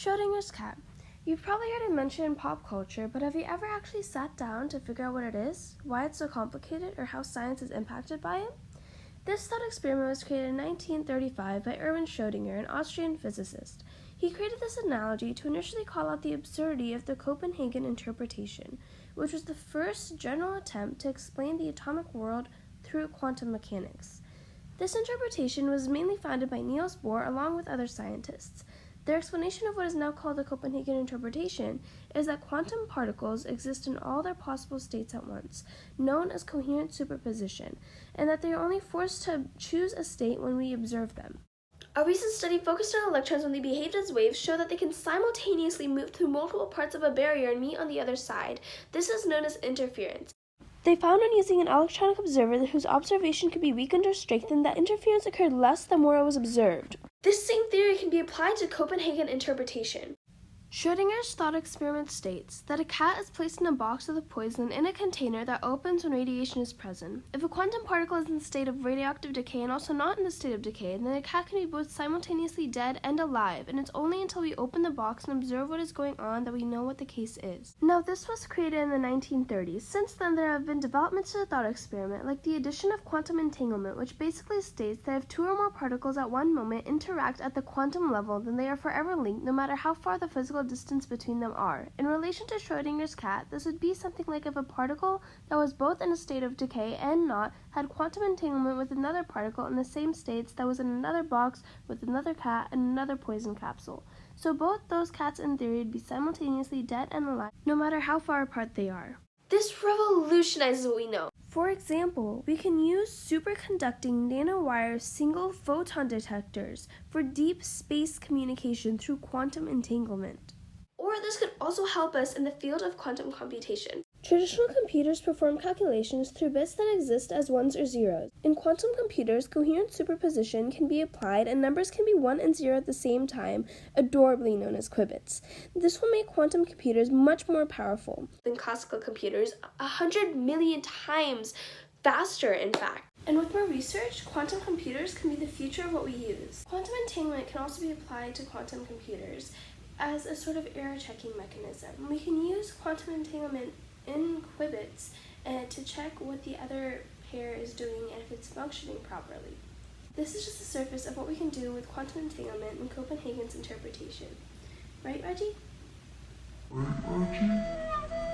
Schrödinger's cat. You've probably heard it mentioned in pop culture, but have you ever actually sat down to figure out what it is, why it's so complicated, or how science is impacted by it? This thought experiment was created in 1935 by Erwin Schrödinger, an Austrian physicist. He created this analogy to initially call out the absurdity of the Copenhagen interpretation, which was the first general attempt to explain the atomic world through quantum mechanics. This interpretation was mainly founded by Niels Bohr along with other scientists. Their explanation of what is now called the Copenhagen interpretation is that quantum particles exist in all their possible states at once, known as coherent superposition, and that they are only forced to choose a state when we observe them. A recent study focused on electrons when they behave as waves showed that they can simultaneously move through multiple parts of a barrier and meet on the other side. This is known as interference. They found when using an electronic observer whose observation could be weakened or strengthened that interference occurred less the more it was observed. This same theory can be applied to Copenhagen interpretation. Schrödinger's thought experiment states that a cat is placed in a box with a poison in a container that opens when radiation is present. If a quantum particle is in the state of radioactive decay and also not in the state of decay, then the cat can be both simultaneously dead and alive, and it's only until we open the box and observe what is going on that we know what the case is. Now, this was created in the 1930s. Since then, there have been developments to the thought experiment, like the addition of quantum entanglement, which basically states that if two or more particles at one moment interact at the quantum level, then they are forever linked no matter how far the physical distance between them are. In relation to Schrödinger's cat, this would be something like if a particle that was both in a state of decay and not had quantum entanglement with another particle in the same states that was in another box with another cat and another poison capsule. So both those cats in theory would be simultaneously dead and alive, no matter how far apart they are. This revolutionizes what we know. For example, we can use superconducting nanowire single photon detectors for deep space communication through quantum entanglement. Or this could also help us in the field of quantum computation. Traditional computers perform calculations through bits that exist as ones or zeros. In quantum computers, coherent superposition can be applied and numbers can be 1 and 0 at the same time, adorably known as qubits. This will make quantum computers much more powerful than classical computers, 100 million times faster, in fact. And with more research, quantum computers can be the future of what we use. Quantum entanglement can also be applied to quantum computers as a sort of error-checking mechanism. We can use quantum entanglement in qubits to check what the other pair is doing and if it's functioning properly. This is just the surface of what we can do with quantum entanglement and Copenhagen's interpretation. Right, Reggie? Right, Reggie?